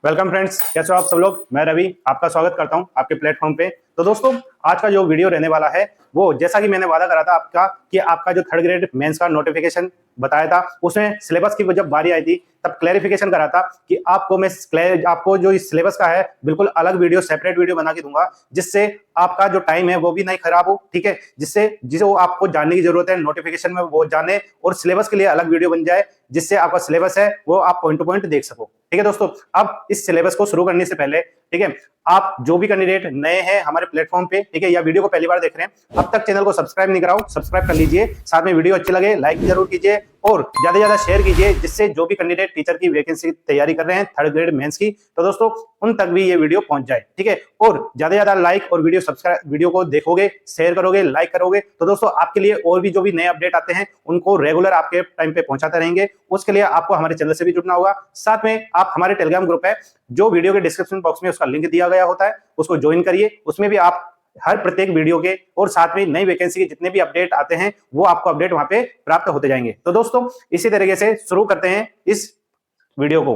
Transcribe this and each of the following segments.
Welcome friends, कैसे हो आप सब लोग। मैं रवि आपका स्वागत करता हूं आपके प्लेटफॉर्म पे। तो दोस्तों, आज का जो वीडियो रहने वाला है वो जैसा कि मैंने वादा करा था आपका कि आपका जो थर्ड ग्रेड मेंस का नोटिफिकेशन बताया था उसमें सिलेबस की जब बारी आई थी तब क्लैरिफिकेशन करा था कि आपको जो इस सिलेबस का है बिल्कुल अलग वीडियो, सेपरेट वीडियो बना के दूंगा, जिससे आपका जो टाइम है वो भी नहीं खराब हो। ठीक है, जिसे वो आपको जानने की जरूरत है नोटिफिकेशन में वो जाने, और सिलेबस के लिए अलग वीडियो बन जाए जिससे आपका सिलेबस है वो आप पॉइंट टू पॉइंट देख सको। ठीक है दोस्तों, अब इस सिलेबस को शुरू करने से पहले, ठीक है, आप जो भी कैंडिडेट नए हैं हमारे प्लेटफॉर्म पे, ठीक है, या वीडियो को पहली बार देख रहे हैं, अब तक चैनल को सब्सक्राइब नहीं कराओ, सब्सक्राइब कर लीजिए। साथ में वीडियो अच्छी लगे लाइक जरूर कीजिए और ज्यादा से ज्यादा शेयर कीजिए, जिससे जो भी कैंडिडेट टीचर की वैकेंसी की तैयारी कर रहे हैं थर्ड ग्रेड मेंस की, तो दोस्तों उन तक भी ये वीडियो पहुंच जाए। ठीक है, और ज्यादा से ज्यादा लाइक और वीडियो को देखोगे, शेयर करोगे, लाइक करोगे तो दोस्तों आपके लिए और भी जो भी नए अपडेट आते हैं उनको रेगुलर आपके टाइम पे पहुंचाते रहेंगे। उसके लिए आपको हमारे चैनल से भी जुड़ना होगा। साथ में आप हमारे टेलीग्राम ग्रुप है, जो वीडियो के डिस्क्रिप्शन बॉक्स में उसका लिंक दिया गया होता है, उसको ज्वाइन करिए। उसमें भी आप हर प्रत्येक वीडियो के और साथ में नई वैकेंसी के जितने भी अपडेट आते हैं वो आपको अपडेट वहां पे प्राप्त होते जाएंगे। तो दोस्तों इसी तरीके से शुरू करते हैं इस वीडियो को।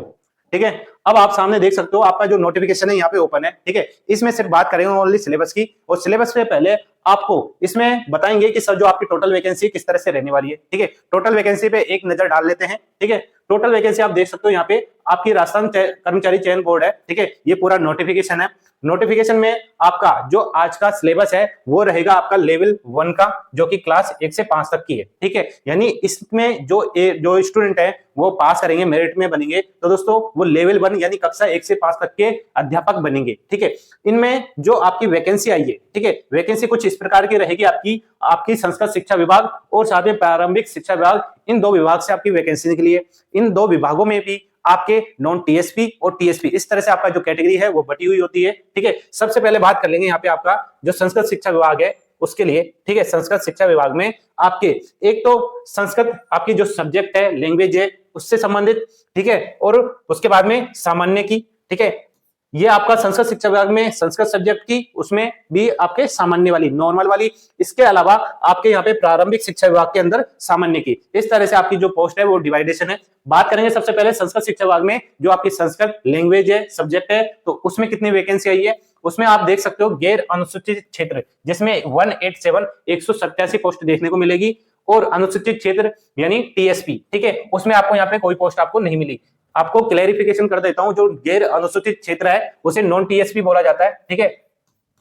ठीक है, अब आप सामने देख सकते हो आपका जो नोटिफिकेशन है यहाँ पे ओपन है। ठीक है, इसमें सिर्फ बात करेंगे ओनली सिलेबस की, और सिलेबस से पहले आपको इसमें बताएंगे कि सर जो आपकी टोटल वैकेंसी किस तरह से रहने वाली है। ठीक है, टोटल वैकेंसी पे एक नजर डाल लेते हैं। ठीक है, टोटल वैकेंसी आप देख सकते हो यहाँ पे आपकी राजस्थान कर्मचारी चयन बोर्ड है। ठीक है, ये पूरा नोटिफिकेशन है। नोटिफिकेशन में आपका जो आज का सिलेबस है वो रहेगा आपका लेवल 1 का, जो कि क्लास 1 से 5 तक की है। ठीक है, यानी इसमें जो स्टूडेंट है वो पास करेंगे, मेरिट में बनेंगे, तो दोस्तों वो लेवल 1 यानी कक्षा 1 से 5 तक के अध्यापक बनेंगे। ठीक है, इनमें जो आपकी वैकेंसी आई है, ठीक है, वैकेंसी कुछ इस प्रकार की रहेगी आपकी संस्कृत शिक्षा विभाग और साथ में प्रारंभिक शिक्षा विभाग, इन दो विभाग से आपकी वैकेंसी निकली है। इन दो विभागों में भी आपके नॉन टीएसपी और टीएसपी इस तरह से आपका जो कैटेगरी है वो बटी हुई होती है। ठीक है, सबसे पहले बात कर लेंगे यहाँ पे आपका जो संस्कृत शिक्षा विभाग है उसके लिए। ठीक है, संस्कृत शिक्षा विभाग में आपके एक तो संस्कृत आपकी जो सब्जेक्ट है, लैंग्वेज है, उससे संबंधित। ठीक है, और उसके बाद में सामान्य की। ठीक है, ये आपका संस्कृत शिक्षा विभाग में संस्कृत सब्जेक्ट की, उसमें भी आपके सामान्य वाली, नॉर्मल वाली। इसके अलावा आपके यहाँ पे प्रारंभिक शिक्षा विभाग के अंदर सामान्य की। इस तरह से आपकी जो पोस्ट है वो डिवाइडेशन है। बात करेंगे सबसे पहले संस्कृत शिक्षा विभाग में जो आपकी संस्कृत लैंग्वेज है, सब्जेक्ट है, तो उसमें कितनी वैकेंसी आई है। उसमें आप देख सकते हो गैर अनुसूचित क्षेत्र, जिसमें 187 पोस्ट देखने को मिलेगी, और अनुसूचित क्षेत्र यानी टीएसपी। ठीक है, उसमें आपको यहाँ पे कोई पोस्ट आपको नहीं मिली। आपको क्लैरिफिकेशन कर देता हूं, जो गैर अनुसूचित क्षेत्र है उसे नॉन टीएसपी बोला जाता है। ठीक है,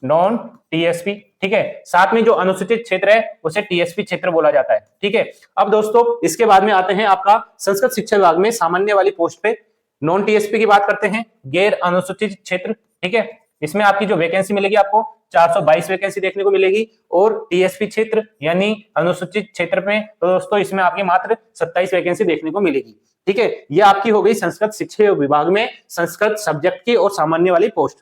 नॉन टीएसपी। ठीक है, साथ में जो अनुसूचित क्षेत्र है उसे टीएसपी क्षेत्र बोला जाता है। ठीक है, अब दोस्तों इसके बाद में आते हैं आपका संस्कृत शिक्षा विभाग में सामान्य वाली पोस्ट पे। नॉन टीएसपी की बात करते हैं, गैर अनुसूचित क्षेत्र। ठीक है, इसमें आपकी जो वैकेंसी मिलेगी आपको 422 वैकेंसी देखने को मिलेगी, और टीएसपी क्षेत्र यानी अनुसूचित क्षेत्र में तो दोस्तों इसमें आपकी मात्र 27 वैकेंसी देखने को मिलेगी। ठीक है, ये आपकी हो गई संस्कृत शिक्षा विभाग में संस्कृत सब्जेक्ट की और सामान्य वाली पोस्ट।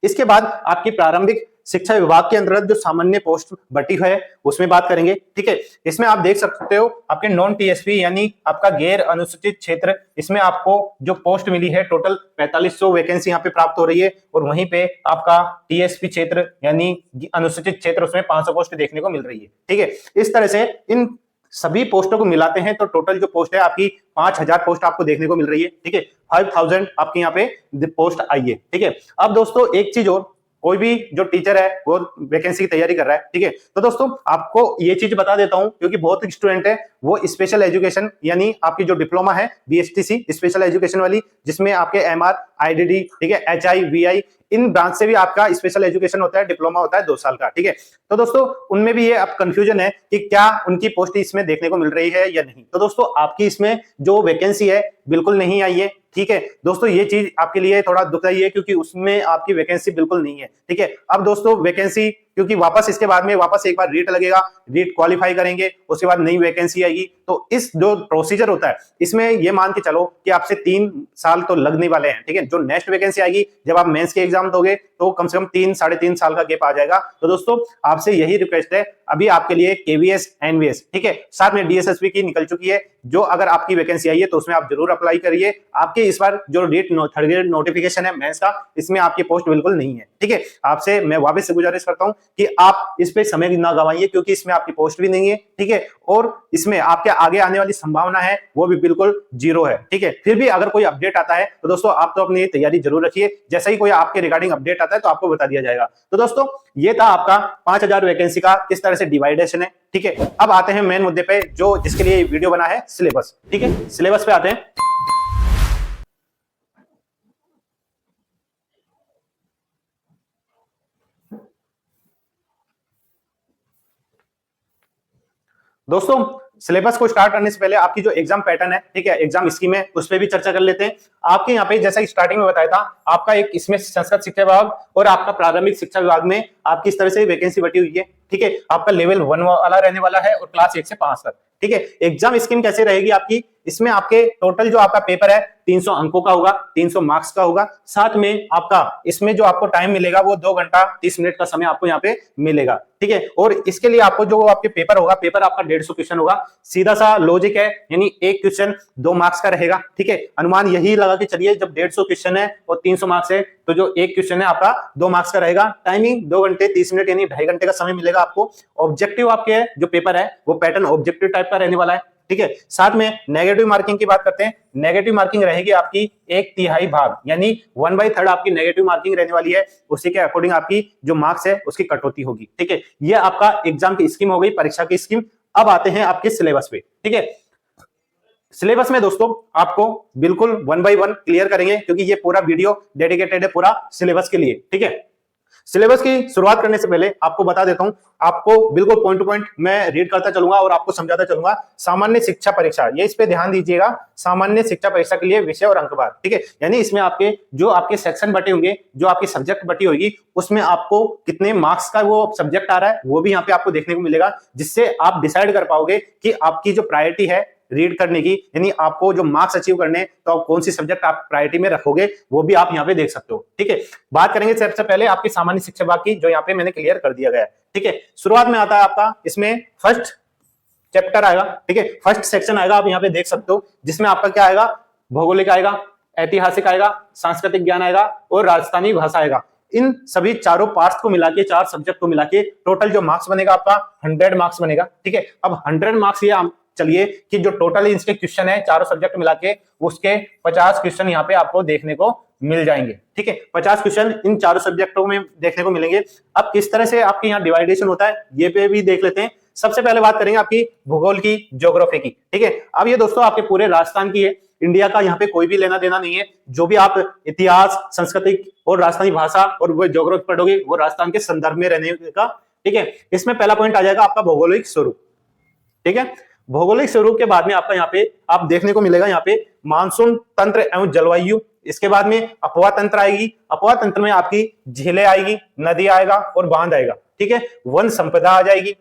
इसके बाद आपकी प्रारंभिक शिक्षा विभाग के अंतर्गत जो सामान्य पोस्ट बटी है उसमें बात करेंगे। ठीक है, इसमें आप देख सकते हो आपके नॉन टीएसपी यानी आपका गैर अनुसूचित क्षेत्र, इसमें आपको जो पोस्ट मिली है टोटल 4500 वैकेंसी यहाँ पे प्राप्त हो रही है, और वहीं पे आपका टीएसपी क्षेत्र यानी अनुसूचित क्षेत्र उसमें 500 पोस्ट देखने को मिल रही है। ठीक है, इस तरह से इन सभी पोस्टों को मिलाते हैं तो टोटल जो पोस्ट है आपकी 5000 पोस्ट आपको देखने को मिल रही है। ठीक है, 5000 आपके यहाँ पे पोस्ट आई है। ठीक है, अब दोस्तों एक चीज और, कोई भी जो टीचर है वो वैकेंसी की तैयारी कर रहा है, ठीक है, तो दोस्तों आपको ये चीज बता देता हूं, क्योंकि बहुत स्टूडेंट है वो स्पेशल एजुकेशन यानी आपकी जो डिप्लोमा है बीएसटीसी स्पेशल एजुकेशन वाली, जिसमें आपके एमआर, आईडीडी, ठीक है, एचआई, वीआई, इन ब्रांच से भी आपका स्पेशल एजुकेशन होता है, डिप्लोमा होता है 2 साल का। ठीक है, तो दोस्तों उनमें भी ये अब कंफ्यूजन है कि क्या उनकी पोस्ट इसमें देखने को मिल रही है या नहीं। तो दोस्तों आपकी इसमें जो वैकेंसी है बिल्कुल नहीं आई है। ठीक है दोस्तों, ये चीज आपके लिए थोड़ा दुखदाई है क्योंकि उसमें आपकी वैकेंसी बिल्कुल नहीं है। ठीक है, अब दोस्तों वैकेंसी क्योंकि वापस इसके बाद में वापस एक बार रीट लगेगा, रीट क्वालिफाई करेंगे, उसके बाद नई वैकेंसी आएगी, तो इस जो प्रोसीजर होता है इसमें ये मान के चलो कि आपसे 3 साल तो लगने वाले हैं। ठीक है, जो नेक्स्ट वैकेंसी आएगी जब आप मेंस के एग्जाम दोगे तो कम से कम 3-3.5 साल का गैप आ जाएगा। तो दोस्तों आपसे यही रिक्वेस्ट है, अभी आपके लिए केवीएस, एनवीएस, ठीक है, साथ में डीएसएसबी की निकल चुकी है, जो अगर आपकी वैकेंसी आई है तो उसमें आप जरूर अप्लाई करिए। आपके इस बार जो रीट थर्ड ग्रेड नोटिफिकेशन है मेंस का, इसमें आपकी पोस्ट बिल्कुल नहीं है। ठीक है, आपसे मैं वापस से गुजारिश करता हूं कि आप इस पे समय ना गवाइए, क्योंकि इसमें आपकी पोस्ट भी नहीं है, ठीक है, और इसमें आपके आगे आने वाली संभावना है वो भी बिल्कुल जीरो है, ठीक है। फिर भी अगर कोई अपडेट आता है तो दोस्तों आप तो अपनी तैयारी जरूर रखिए, जैसे ही कोई आपके रिगार्डिंग अपडेट आता है तो आपको बता दिया जाएगा। तो दोस्तों ये था आपका 5000 वैकेंसी का किस तरह से डिवाइडेशन है, ठीक है। अब आते हैं मेन मुद्दे पे, जो जिसके लिए वीडियो बना है, सिलेबस, ठीक है। सिलेबस पे आते हैं। दोस्तों सिलेबस को स्टार्ट करने से पहले आपकी जो एग्जाम पैटर्न है, ठीक है, एग्जाम स्कीम है, उस पर भी चर्चा कर लेते हैं। आपके यहाँ पे जैसा स्टार्टिंग में बताया था, आपका एक इसमें संस्कृत शिक्षा विभाग और आपका प्रारंभिक शिक्षा विभाग में आपकी इस तरह से वैकेंसी बटी हुई है, ठीक है। आपका लेवल 1 वाला रहने वाला है और क्लास 1 से 5 तक, ठीक है। एग्जाम स्कीम कैसे रहेगी आपकी, इसमें आपके टोटल जो आपका पेपर है 300 अंकों का होगा, 300 मार्क्स का होगा। साथ में आपका इसमें जो आपको टाइम मिलेगा वो 2 घंटा 30 मिनट का समय आपको यहाँ पे मिलेगा, ठीक है। और इसके लिए आपको जो आपके पेपर होगा, पेपर आपका 150 क्वेश्चन होगा, सीधा सा लॉजिक है, यानी एक क्वेश्चन 2 मार्क्स का रहेगा, ठीक है। अनुमान यही लगा के चलिए, जब 150 क्वेश्चन है और 300 मार्क्स है तो जो एक क्वेश्चन है आपका 2 मार्क्स का रहेगा। टाइमिंग 2 घंटे 30 मिनट यानी 2.5 घंटे का समय मिलेगा आपको। ऑब्जेक्टिव आपके जो पेपर है वो पैटर्न ऑब्जेक्टिव टाइप का रहने वाला है, ठीक है। साथ में नेगेटिव मार्किंग की बात करते हैं। नेगेटिव मार्किंग रहेगी आपकी 1/3 भाग, यानी 1/3 आपकी नेगेटिव मार्किंग रहने वाली है। उसी के अकॉर्डिंग आपकी जो मार्क्स है उसकी कटौती होगी, ठीक है। ये आपका एग्जाम की स्कीम हो गई, परीक्षा की स्कीम। अब आते हैं आपके सिलेबस पे, ठीक है। सिलेबस में दोस्तों आपको बिल्कुल 1 by 1 क्लियर करेंगे, क्योंकि ये पूरा वीडियो डेडिकेटेड है पूरा सिलेबस के लिए, ठीक है। सिलेबस की शुरुआत करने से पहले आपको बता देता हूं, आपको बिल्कुल पॉइंट टू पॉइंट मैं रीड करता चलूंगा और आपको समझाता चलूंगा। सामान्य शिक्षा परीक्षा, ये इस पे ध्यान दीजिएगा, सामान्य शिक्षा परीक्षा के लिए विषय और अंकवार, ठीक है। यानी इसमें आपके जो आपके सेक्शन बटे होंगे, जो आपकी सब्जेक्ट बटी होगी, उसमें आपको कितने मार्क्स का वो सब्जेक्ट आ रहा है वो भी यहाँ पे आपको देखने को मिलेगा, जिससे आप डिसाइड कर पाओगे कि आपकी जो प्रायोरिटी है रीड करने की, यानी आपको जो मार्क्स अचीव करने, तो आप कौन सी सब्जेक्ट आप प्रायोरिटी में रखोगे वो भी आप यहाँ पे देख सकते हो, ठीक है। बात करेंगे सबसे पहले आपकी सामान्य शिक्षा विभाग की, जो यहाँ पे मैंने क्लियर कर दिया गया है, ठीक है। शुरुआत में आता है आपका, इसमें फर्स्ट चैप्टर आएगा, ठीक है, फर्स्ट सेक्शन आएगा, आप यहाँ पे देख सकते हो, जिसमें आपका क्या आएगा, भौगोलिक आएगा, ऐतिहासिक आएगा, सांस्कृतिक ज्ञान आएगा और राजस्थानी भाषा आएगा। इन सभी चारों पार्ट्स को मिला के, 4 सब्जेक्ट को मिला के टोटल जो मार्क्स बनेगा आपका 100 मार्क्स बनेगा, ठीक है। अब 100 मार्क्स ये चलिए कि जो टोटल इसके क्वेश्चन है चारों सब्जेक्ट मिला के, उसके 50 क्वेश्चन यहाँ पे आपको देखने को मिल जाएंगे, ठीक है। 50 क्वेश्चन इन चारों सब्जेक्टों में देखने को मिलेंगे। अब किस तरह से आपके यहाँ डिवाइडेशन होता है ये पे भी देख लेते हैं। सबसे पहले बात करेंगे आपकी भूगोल की, ज्योग्राफी की, ठीक है। अब ये दोस्तों आपके पूरे राजस्थान की है, इंडिया का यहाँ पे कोई भी लेना देना नहीं है। जो भी आप इतिहास, संस्कृति और राजस्थानी भाषा और वो ज्योग्राफी पढ़ोगे वो राजस्थान के संदर्भ में रहने का, ठीक है। इसमें पहला पॉइंट आ जाएगा आपका भौगोलिक स्वरूप, ठीक है। भौगोलिक स्वरूप के बाद में आपका यहाँ पे आप देखने को मिलेगा यहाँ पे मानसून तंत्र एवं जलवायु। इसके बाद में अपवा तंत्र आएगी, अपवा तंत्र में आपकी झीलें आएगी, नदी आएगा और बांध आएगा, ठीक है। वन संपदा आ जाएगी,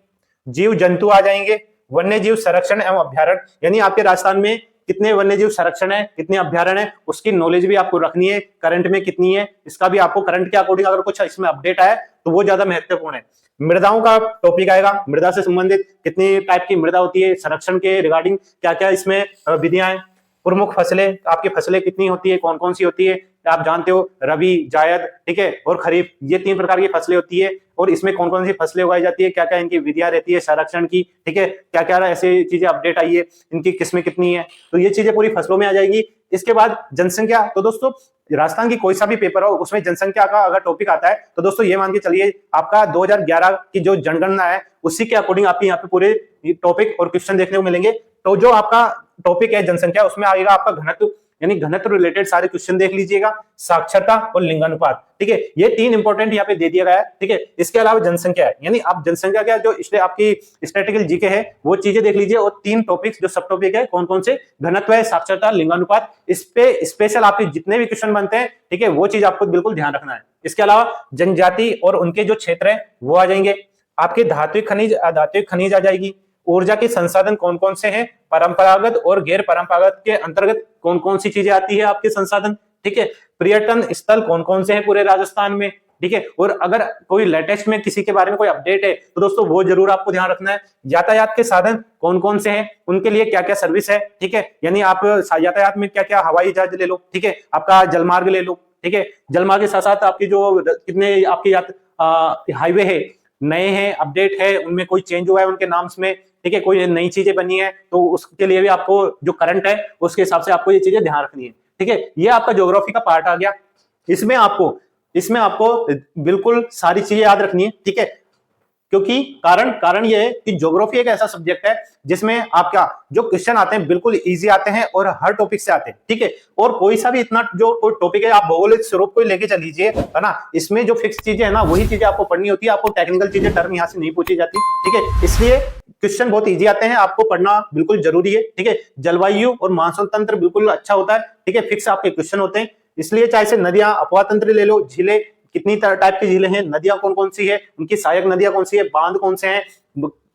जीव जंतु आ जाएंगे, वन्य जीव संरक्षण एवं अभ्यारण्य, यानी आपके राजस्थान में कितने वन्य जीव संरक्षण है, कितने अभ्यारण्य है, उसकी नॉलेज भी आपको रखनी है। करंट में कितनी है इसका भी आपको, करंट के अकॉर्डिंग अगर कुछ इसमें अपडेट आए तो वो ज्यादा महत्वपूर्ण है। मृदाओं का टॉपिक आएगा, मृदा से संबंधित कितनी टाइप की मृदा होती है, संरक्षण के रिगार्डिंग क्या क्या इसमें विधियां हैं। प्रमुख फसलें, आपकी फसलें कितनी होती है, कौन कौन सी होती है, आप जानते हो, रबी, जायद, ठीक है, और खरीफ, ये 3 प्रकार की फसलें होती है। और इसमें कौन कौन सी फसलें उगाई जाती है, क्या क्या इनकी विधियां रहती है संरक्षण की, ठीक है, क्या क्या ऐसे चीजें अपडेट आई है, इनकी किस्में कितनी है, तो ये चीजें पूरी फसलों में आ जाएगी। इसके बाद जनसंख्या, तो दोस्तों राजस्थान की कोई सा भी पेपर हो उसमें जनसंख्या का अगर टॉपिक आता है तो दोस्तों ये मान के चलिए आपका 2011 की जो जनगणना है उसी के अकॉर्डिंग आपके यहाँ पे पूरे टॉपिक और क्वेश्चन देखने को मिलेंगे। तो जो आपका टॉपिक है जनसंख्या, उसमें आएगा आपका घनत्व, यानी घनत्व रिलेटेड सारे क्वेश्चन देख लीजिएगा, साक्षरता और लिंगानुपात, ठीक है। ये 3 इंपॉर्टेंट यहाँ पे दे दिया गया है, ठीक है। इसके अलावा जनसंख्या है, यानी आप जनसंख्या क्या जो इसलिए आपकी स्टैटिस्टिकल जीके है वो चीजें देख लीजिए। और 3 टॉपिक्स जो सब टॉपिक है कौन कौन से, घनत्व है, साक्षरता, लिंगानुपात, इस पे स्पेशल आपके जितने भी क्वेश्चन बनते हैं, ठीक है, वो चीज आपको बिल्कुल ध्यान रखना है। इसके अलावा जनजाति और उनके जो क्षेत्र है वो आ जाएंगे, आपके धात्विक खनिज, अधात्विक खनिज आ जाएगी, ऊर्जा के संसाधन कौन कौन से हैं, परंपरागत और गैर परंपरागत के अंतर्गत कौन कौन सी चीजें आती है आपके संसाधन, ठीक है, पर्यटन स्थल कौन कौन से हैं पूरे राजस्थान में, ठीक है। और अगर कोई लेटेस्ट में किसी के बारे में कोई अपडेट है तो दोस्तों वो जरूर आपको ध्यान रखना है। यातायात के साधन कौन कौन से हैं, उनके लिए क्या क्या सर्विस है, ठीक है, यानी आप यातायात में क्या क्या, हवाई जहाज ले लो, ठीक है, आपका जलमार्ग ले लो, ठीक है, जलमार्ग के साथ साथ आपकी जो कितने आपकी हाईवे है, नए हैं, अपडेट है, उनमें कोई चेंज हुआ है उनके नाम्स में, ठीक है, कोई नई चीजें बनी है, तो उसके लिए भी आपको जो करंट है उसके हिसाब से आपको ये चीजें ध्यान रखनी है, ठीक है। ये आपका ज्योग्राफी का पार्ट आ गया। इसमें आपको बिल्कुल सारी चीजें याद रखनी है, ठीक है, क्योंकि कारण ये है कि ज्योग्राफी एक ऐसा सब्जेक्ट है जिसमें आप क्या जो क्वेश्चन आते हैं बिल्कुल इजी आते हैं और हर टॉपिक से आते हैं, ठीक है। और कोई सा भी इतना जो कोई टॉपिक है, आप भौगोलिक स्वरूप को लेके चल लीजिए, है ना, इसमें जो फिक्स चीजें है ना वही चीजें आपको पढ़नी होती है, आपको टेक्निकल चीजें टर्म यहाँ से नहीं पूछी जाती, ठीक है। इसलिए क्वेश्चन बहुत इजी आते हैं, आपको पढ़ना बिल्कुल जरूरी है, ठीक है। जलवायु और मानसून तंत्र बिल्कुल अच्छा होता है, ठीक है, फिक्स आपके क्वेश्चन होते हैं। इसलिए चाहे से नदियां, अपवाह तंत्र ले लो, झीलें, कितनी टाइप की झीलें हैं, नदियां कौन कौन सी है, उनकी सहायक नदियां कौन सी है, बांध कौन से हैं,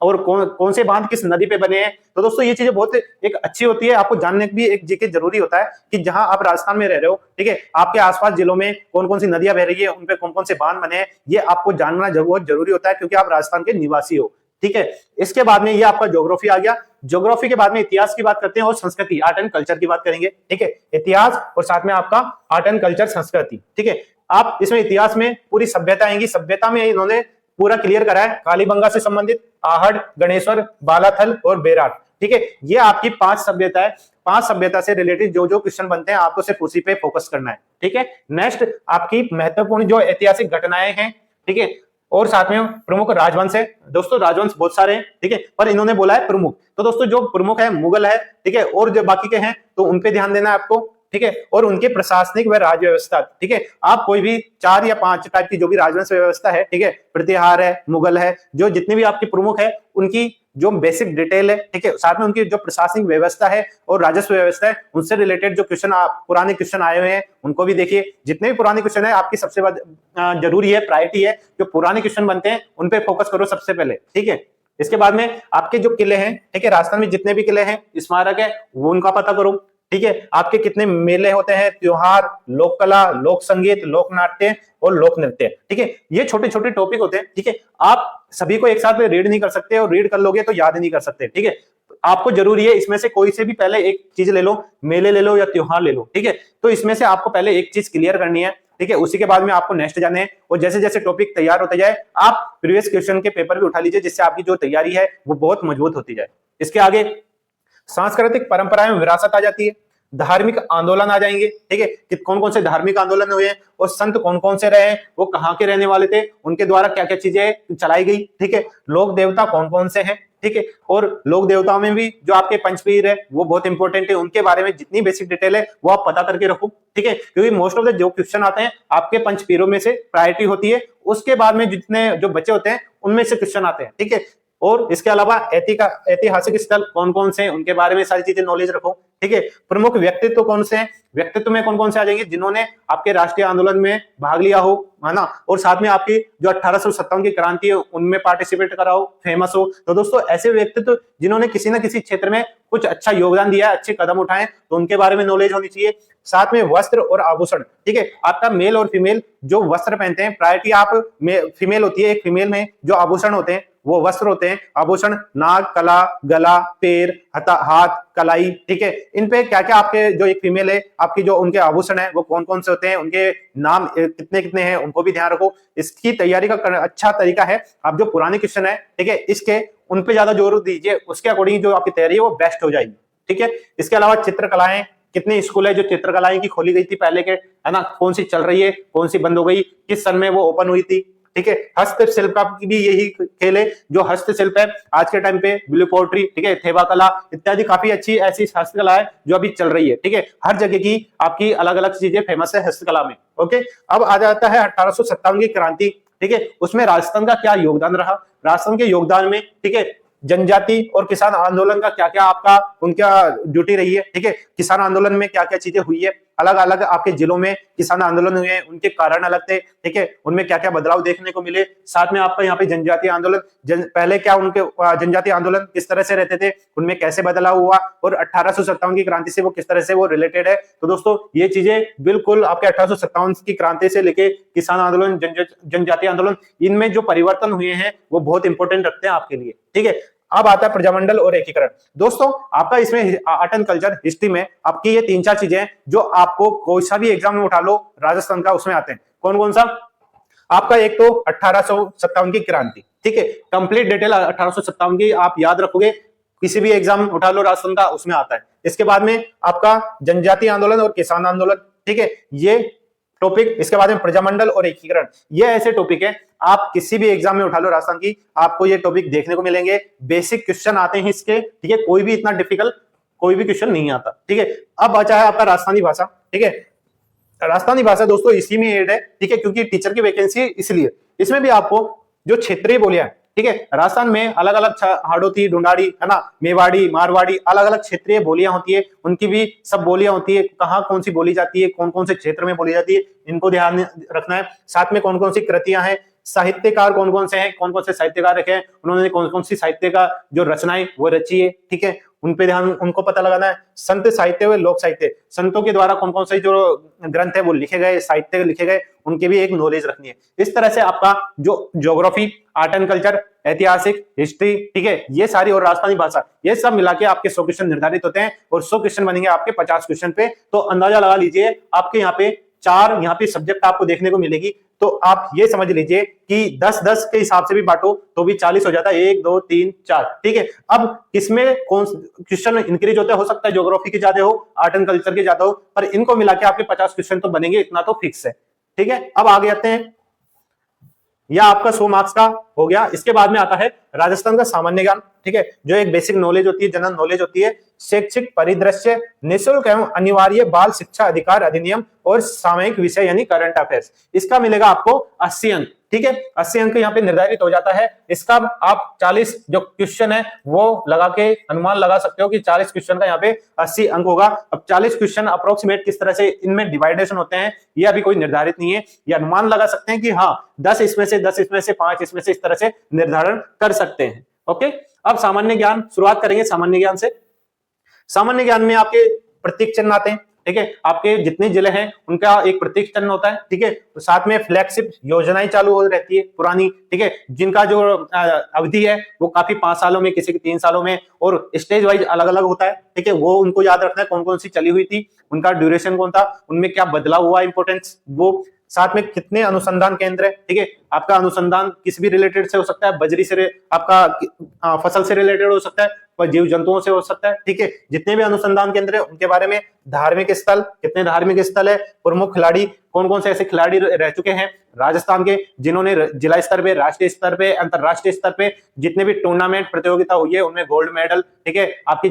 और कौन से बांध किस नदी पे बने हैं। तो दोस्तों ये चीजें बहुत एक अच्छी होती है, आपको जानने की भी एक जीके जरूरी होता है कि जहां आप राजस्थान में रह रहे हो, ठीक है, आपके आसपास जिलों में कौन कौन सी नदियां बह रही है, उनपे कौन कौन से बांध बने हैं, ये आपको जानना बहुत जरूरी होता है, क्योंकि आप राजस्थान के निवासी हो, ठीक है। इसके बाद में ये आपका ज्योग्राफी आ गया। ज्योग्राफी के बाद में इतिहास की बात करते हैं और संस्कृति, आर्ट एंड कल्चर की बात करेंगे, ठीक है। इतिहास और साथ में आपका आर्ट एंड कल्चर, संस्कृति, ठीक है। आप इसमें इतिहास में पूरी सभ्यता आएंगी, सभ्यता में इन्होंने पूरा क्लियर करा है, कालीबंगा से संबंधित आहड़, गणेश्वर, बालाथल और बेराट, ठीक है। ये आपकी 5 सभ्यता है। 5 सभ्यता से रिलेटेड जो जो क्वेश्चन बनते हैं आपको सिर्फ उसी पे फोकस करना है, ठीक है। नेक्स्ट आपकी महत्वपूर्ण जो ऐतिहासिक घटनाएं हैं, ठीक है, और साथ में प्रमुख राजवंश है। दोस्तों राजवंश बहुत सारे हैं, ठीक है, पर इन्होंने बोला है प्रमुख, तो दोस्तों जो प्रमुख है मुगल है, ठीक है, और जो बाकी के हैं तो उनपे ध्यान देना है आपको, ठीक है, और उनके प्रशासनिक व राज्य व्यवस्था, ठीक है। आप कोई भी 4 या 5 टाइप की जो भी राजवंश व्यवस्था है, ठीक है, प्रतिहार है, मुगल है, जो जितने भी आपके प्रमुख है उनकी जो बेसिक डिटेल है, ठीक है, साथ में उनकी जो प्रशासनिक व्यवस्था है और राजस्व व्यवस्था है, उनसे रिलेटेड जो क्वेश्चन पुराने क्वेश्चन आए हुए हैं उनको भी देखिए। जितने भी पुराने क्वेश्चन है आपकी सबसे जरूरी है, प्रायोरिटी है, जो पुराने क्वेश्चन बनते हैं उन पे फोकस करो सबसे पहले, ठीक है। इसके बाद में आपके जो किले हैं, ठीक है, राजस्थान में जितने भी किले हैं, स्मारक है, वो उनका पता करो, ठीक है। आपके कितने मेले होते हैं, त्योहार, लोक कला, लोक संगीत, लोक नाट्य और लोक नृत्य, ठीक है। ये छोटे छोटे टॉपिक होते हैं, ठीक है। आप सभी को एक साथ में रीड नहीं कर सकते, और रीड कर लोगे तो याद नहीं कर सकते, ठीक है। आपको जरूरी है इसमें से कोई से भी पहले एक चीज ले लो, मेले ले लो या त्योहार ले लो, ठीक है। तो इसमें से आपको पहले एक चीज क्लियर करनी है, ठीक है, उसी के बाद में आपको नेक्स्ट जाने हैं। और जैसे जैसे टॉपिक तैयार होते जाए आप प्रीवियस क्वेश्चन के पेपर भी उठा लीजिए, जिससे आपकी जो तैयारी है वो बहुत मजबूत होती जाए। इसके आगे सांस्कृतिक परंपराएं, विरासत आ जाती है, धार्मिक आंदोलन आ जाएंगे, ठीक है, कि कौन कौन से धार्मिक आंदोलन हुए हैं और संत कौन कौन से रहे, वो कहाँ के रहने वाले थे, उनके द्वारा क्या क्या चीजें चलाई गई, ठीक है। लोक देवता कौन कौन से हैं, ठीक है, और लोक देवताओं में भी जो आपके पंचपीर है वो बहुत इंपॉर्टेंट है, उनके बारे में जितनी बेसिक डिटेल है वो आप पता करके रखो, ठीक है, क्योंकि मोस्ट ऑफ द जो क्वेश्चन आते हैं आपके पंचपीरों में से प्रायोरिटी होती है, उसके बाद में जितने जो बच्चे होते हैं उनमें से क्वेश्चन आते हैं, ठीक है। और इसके अलावा ऐतिहासिक स्थल कौन कौन से हैं उनके बारे में सारी चीजें नॉलेज रखो, ठीक है। प्रमुख व्यक्तित्व कौन से हैं, व्यक्तित्व में कौन कौन से आ जाएंगे, जिन्होंने आपके राष्ट्रीय आंदोलन में भाग लिया हो, है ना, और साथ में आपकी जो 1857 की क्रांति है उनमें पार्टिसिपेट करा हो, फेमस हो। तो दोस्तों ऐसे व्यक्तित्व जिन्होंने किसी ना किसी क्षेत्र में कुछ अच्छा योगदान दिया, अच्छे कदम उठाए, तो उनके बारे में नॉलेज होनी चाहिए। साथ में वस्त्र और आभूषण, ठीक है, आपका मेल और फीमेल जो वस्त्र पहनते हैं, प्रायोरिटी आप फीमेल होती है, एक फीमेल में जो आभूषण होते हैं वो वस्त्र होते हैं, आभूषण, नाक, कला, गला, पैर, हाथ, कलाई, ठीक है। इन पे क्या क्या आपके जो एक फीमेल है आपकी जो उनके आभूषण है वो कौन कौन से होते हैं, उनके नाम कितने कितने हैं, उनको भी ध्यान रखो। इसकी तैयारी का अच्छा तरीका है, आप जो पुराने क्वेश्चन है, ठीक है, इसके उन पे ज्यादा जोर दीजिए, उसके अकॉर्डिंग जो आपकी तैयारी है वो बेस्ट हो जाएगी, ठीक है। इसके अलावा चित्रकलाएं, कितने स्कूल है जो चित्रकलाएं की खोली गई थी पहले के, है ना, कौन सी चल रही है, कौन सी बंद हो गई, किस सन में वो ओपन हुई थी, ठीक है। हस्तशिल्प का भी यही खेल है, जो हस्तशिल्प है आज के टाइम पे ब्लू पोट्री, ठीक है, थेबा कला इत्यादि काफी अच्छी ऐसी हस्तकला है जो अभी चल रही है, ठीक है। हर जगह की आपकी अलग अलग चीजें फेमस है हस्तकला में, ओके। अब आ जाता है 1857 की क्रांति, ठीक है, उसमें राजस्थान का क्या योगदान रहा, राजस्थान के योगदान में, ठीक है, जनजाति और किसान आंदोलन का क्या क्या आपका उनका ड्यूटी रही है, ठीक है, किसान आंदोलन में क्या क्या चीजें हुई है, अलग अलग आपके जिलों में किसान आंदोलन हुए हैं, उनके कारण अलग थे, ठीक है, उनमें क्या क्या बदलाव देखने को मिले। साथ में आपका यहाँ पे जनजातीय आंदोलन, पहले क्या उनके जनजातीय आंदोलन किस तरह से रहते थे, उनमें कैसे बदलाव हुआ, और 1857 की क्रांति से वो किस तरह से वो रिलेटेड है। तो दोस्तों ये चीजें बिल्कुल आपके 1857 की क्रांति से लेके किसान आंदोलन, जनजातीय आंदोलन, इनमें जो परिवर्तन हुए हैं वो बहुत इंपॉर्टेंट रखते हैं आपके लिए, ठीक है। अब आता है प्रजामंडल और एकीकरण। दोस्तों आपका इसमें आर्ट एंड कल्चर, हिस्ट्री में आपकी ये 3-4 चीजें हैं जो आपको कोई सा भी एग्जाम में उठा लो राजस्थान का, उसमें आते हैं। कौन कौन सा, आपका एक तो 1857 की क्रांति, ठीक है, कंप्लीट डिटेल 1857 की आप याद रखोगे, किसी भी एग्जाम उठा लो राजस्थान का उसमें आता है। इसके बाद में आपका जनजातीय आंदोलन और किसान आंदोलन, ठीक है, ये टॉपिक। इसके बाद में प्रजामंडल और एकीकरण, ये ऐसे टॉपिक है आप किसी भी एग्जाम में उठा लो राजस्थान की, आपको ये टॉपिक देखने को मिलेंगे। बेसिक क्वेश्चन आते हैं इसके, ठीक है, कोई भी इतना डिफिकल्ट कोई भी क्वेश्चन नहीं आता, ठीक है। अब बचा है आपका राजस्थानी भाषा, ठीक है। राजस्थानी भाषा दोस्तों इसी में एड है, ठीक है, क्योंकि टीचर की वैकेंसी है इसलिए। इसमें भी आपको जो क्षेत्रीय बोलियां, ठीक है, राजस्थान में अलग अलग हाड़ौती, ढूंढाड़ी, है ना, मेवाड़ी, मारवाड़ी, अलग अलग क्षेत्रीय बोलियां होती है, उनकी भी सब बोलियां होती है, कहाँ कौन सी बोली जाती है, कौन कौन से क्षेत्र में बोली जाती है, इनको ध्यान रखना है। साथ में कौन कौन सी कृतियां हैं, साहित्यकार कौन कौन से हैं, कौन कौन से साहित्यकार रखे हैं, उन्होंने कौन कौन सी साहित्य का जो रचनाएं वो रची है, ठीक है, उन पे ध्यान, उनको पता लगाना है। संत साहित्य व लोक साहित्य, संतों के द्वारा कौन कौन से जो ग्रंथ है वो लिखे गए, साहित्य लिखे गए, उनकी भी एक नॉलेज रखनी है। इस तरह से आपका जो ज्योग्राफी, आर्ट एंड कल्चर, ऐतिहासिक, हिस्ट्री, ठीक है, ये सारी और राजस्थानी भाषा, ये सब मिला के आपके 100 क्वेश्चन निर्धारित होते हैं और 100 क्वेश्चन बनेंगे आपके 50 क्वेश्चन पे। तो अंदाजा लगा लीजिए आपके यहाँ पे 4 यहाँ पे सब्जेक्ट आपको देखने को मिलेगी। तो आप ये समझ लीजिए कि 10-10 के हिसाब से भी बांटो तो भी 40 हो जाता है, 1 2 3 4, ठीक है। अब किसमें कौन क्वेश्चन इंक्रीज होता है, हो सकता है ज्योग्राफी के ज्यादा हो, आर्ट एंड कल्चर के ज्यादा हो, पर इनको मिला के आपके 50 क्वेश्चन तो बनेंगे, इतना तो फिक्स है, ठीक है। अब आगे आते हैं, यह आपका 100 मार्क्स का हो गया। इसके बाद में आता है राजस्थान का सामान्य ज्ञान, ठीक है, जो एक बेसिक नॉलेज होती है, जनरल नॉलेज होती है। शैक्षिक परिदृश्य, निःशुल्क एवं अनिवार्य बाल शिक्षा अधिकार अधिनियम और सामयिक विषय यानी करंट अफेयर्स, इसका मिलेगा आपको 80 अंक, ठीक है। 80 अंक यहाँ पे निर्धारित हो जाता है। इसका आप 40 जो क्वेश्चन है वो लगा के अनुमान लगा सकते हो कि 40 क्वेश्चन का यहाँ पे 80 अंक होगा। अब 40 क्वेश्चन अप्रोक्सीमेट किस तरह से इनमें डिवाइडेशन होते हैं ये अभी कोई निर्धारित नहीं है, ये अनुमान लगा सकते हैं कि हाँ 10 इसमें से, 10 इसमें से, 5 इसमें से, इस तरह से निर्धारण कर सकते हैं। ओके, अब सामान्य ज्ञान शुरुआत करेंगे सामान्य ज्ञान से। सामान्य ज्ञान में आपके प्रतीक चिन्ह आते हैं, ठीक है, आपके जितने जिले हैं उनका एक प्रतीक चिन्ह होता है, ठीक है। तो साथ में फ्लैगशिप योजनाएं चालू हो रहती है पुरानी, ठीक है, जिनका जो अवधि है वो काफी 5 सालों में, किसी के 3 सालों में, और स्टेज वाइज अलग अलग होता है, ठीक है। वो उनको याद रखना है कौन कौन सी चली हुई थी, उनका ड्यूरेशन कौन था, उनमें क्या बदलाव हुआ, इंपोर्टेंस वो। साथ में कितने अनुसंधान केंद्र है, ठीक है, आपका अनुसंधान किसी भी रिलेटेड से हो सकता है, बजरी से आपका फसल से रिलेटेड हो सकता है, जीव जंतुओं से हो सकता है, ठीक है। जितने भी अनुसंधान केंद्र है उनके बारे में, धार्मिक स्थल, कितने धार्मिक स्थल है, प्रमुख खिलाड़ी कौन कौन से ऐसे खिलाड़ी रह चुके हैं राजस्थान के, जिन्होंने जिला स्तर पे, राष्ट्रीय स्तर पे, अंतरराष्ट्रीय स्तर पे जितने भी टूर्नामेंट प्रतियोगिता हुई है उनमें गोल्ड मेडल, ठीक है, आपकी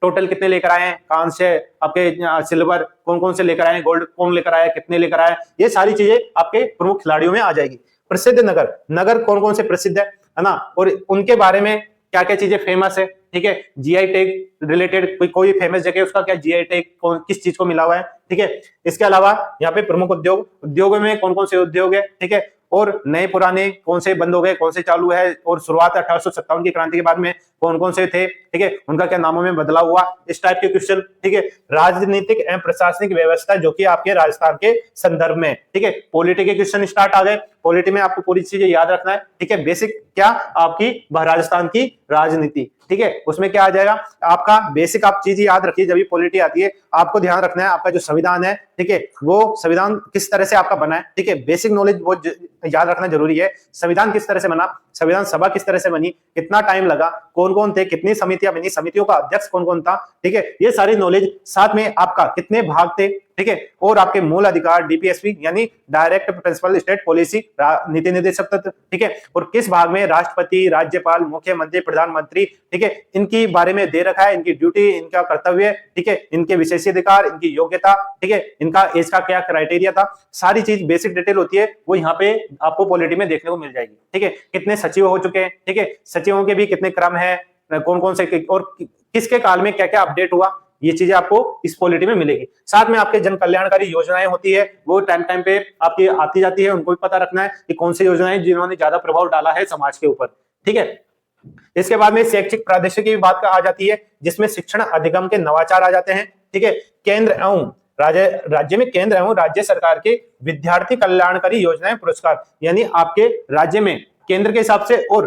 टोटल कितने लेकर आए हैं, कांस्य, आपके सिल्वर कौन कौन से लेकर आए हैं, गोल्ड कौन लेकर आया, कितने लेकर आया, ये सारी चीजें आपके प्रमुख खिलाड़ियों में आ जाएगी। प्रसिद्ध नगर, नगर कौन कौन से प्रसिद्ध है ना, और उनके बारे में क्या क्या चीजें फेमस है, ठीक है, जीआई टैग रिलेटेड कोई फेमस जगह उसका क्या जीआई टैग किस चीज को मिला हुआ है, ठीक है। इसके अलावा यहाँ पे प्रमुख उद्योग, उद्योगों में कौन कौन से उद्योग है, ठीक है, और नए पुराने कौन से बंद हो गए, कौन से चालू है, और शुरुआत 1857 की क्रांति के बाद में कौन कौन से थे, ठीक है, उनका क्या नामों में बदलाव हुआ, इस टाइप के क्वेश्चन, ठीक है। राजनीतिक एवं प्रशासनिक व्यवस्था जो कि आपके राजस्थान के संदर्भ में, ठीक है, पॉलिटी के क्वेश्चन स्टार्ट आ गए। पॉलिटी में आपको पूरी चीजें याद रखना है, ठीक है। बेसिक क्या आपकी राजस्थान की राजनीति, ठीक है, उसमें क्या आ जाएगा आपका बेसिक, आप चीज याद रखिए जब भी पॉलिटी आती है आपको ध्यान रखना है आपका जो संविधान है, ठीक है, वो संविधान किस तरह से आपका बना है, ठीक है, बेसिक नॉलेज वो याद रखना जरूरी है। संविधान किस तरह से बना, संविधान सभा किस तरह से बनी, कितना टाइम लगा, कौन कौन थे, कितनी समितियां बनी, समितियों का अध्यक्ष कौन कौन था, ठीक है, ये सारी नॉलेज। साथ में आपका कितने भाग थे, ठीक है, और आपके मूल अधिकार डीपीएसपी यानी डायरेक्ट प्रिंसिपल स्टेट पॉलिसी, नीति निर्देशक तत्व, ठीक है, और किस भाग में राष्ट्रपति, राज्यपाल, मुख्यमंत्री, प्रधानमंत्री, ठीक है, इनकी बारे में दे रखा है, इनकी ड्यूटी, इनका कर्तव्य, ठीक है, इनके विशेषाधिकार, इनकी योग्यता, ठीक है, इनका एज का क्या क्राइटेरिया था, सारी चीज बेसिक डिटेल होती है वो यहाँ पे आपको पॉलिटी में देखने को मिल जाएगी, ठीक है। कितने सचिव हो चुके हैं, ठीक है, सचिवों के भी कितने क्रम है, कौन कौन से और किसके काल में क्या क्या अपडेट हुआ, ये चीजें आपको इस पॉलिटी में मिलेगी। साथ में आपके जन कल्याणकारी योजनाएं होती है वो टाइम टाइम पे आपकी आती जाती है, उनको भी पता रखना है कि कौन सी योजनाएं जिन्होंने ज्यादा प्रभाव डाला है समाज के ऊपर, ठीक है। इसके बाद में शैक्षिक प्रादेशिक की बात आ जाती है जिसमें शिक्षण अधिगम के नवाचार आ जाते हैं, ठीक है। केंद्र एवं राज्य में केंद्र एवं राज्य सरकार के विद्यार्थी कल्याणकारी योजनाएं पुरस्कार, यानी आपके राज्य में केंद्र के हिसाब से और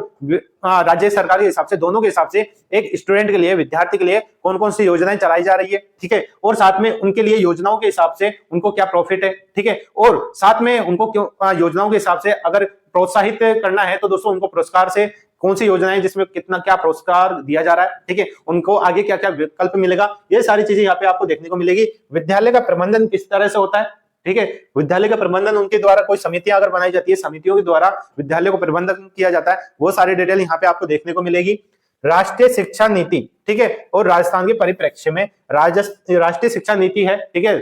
राज्य सरकार के हिसाब से, दोनों के हिसाब से एक स्टूडेंट के लिए, विद्यार्थी के लिए कौन कौन सी योजनाएं चलाई जा रही है, ठीक है, और साथ में उनके लिए योजनाओं के हिसाब से उनको क्या प्रॉफिट है, ठीक है, और साथ में उनको क्यों योजनाओं के हिसाब से अगर प्रोत्साहित करना है तो दोस्तों उनको पुरस्कार से कौन सी योजनाएं जिसमें कितना क्या पुरस्कार दिया जा रहा है, ठीक है, उनको आगे क्या क्या विकल्प मिलेगा, ये सारी चीजें यहाँ पे आपको देखने को मिलेगी। विद्यालय का प्रबंधन किस तरह से होता है, ठीक है, विद्यालय का प्रबंधन उनके द्वारा कोई समितियां अगर बनाई जाती है, समितियों के द्वारा विद्यालय को प्रबंधन किया जाता है, वो सारी डिटेल यहाँ पे आपको देखने को मिलेगी। राष्ट्रीय शिक्षा नीति, ठीक है, और राजस्थान के परिप्रेक्ष्य में राष्ट्रीय शिक्षा नीति है, ठीक है,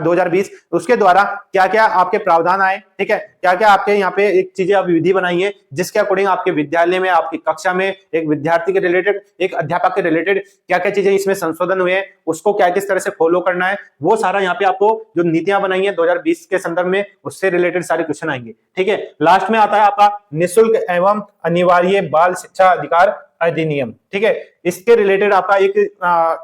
2020, उसके द्वारा क्या क्या आपके प्रावधान आए, ठीक है, क्या क्या आपके यहाँ पे एक चीजें आप विधि बनाई है जिसके अकॉर्डिंग आपके विद्यालय में, आपकी कक्षा में एक विद्यार्थी के रिलेटेड, एक अध्यापक के रिलेटेड क्या क्या चीजें इसमें संशोधन हुए हैं, उसको क्या किस तरह से फॉलो करना है, वो सारा यहाँ पे आपको जो नीतियां बनाई है 2020 के संदर्भ में, उससे रिलेटेड सारे क्वेश्चन आएंगे, ठीक है। लास्ट में आता है आपका निःशुल्क एवं अनिवार्य बाल शिक्षा अधिकार अधिनियम, ठीक है, इसके रिलेटेड आपका एक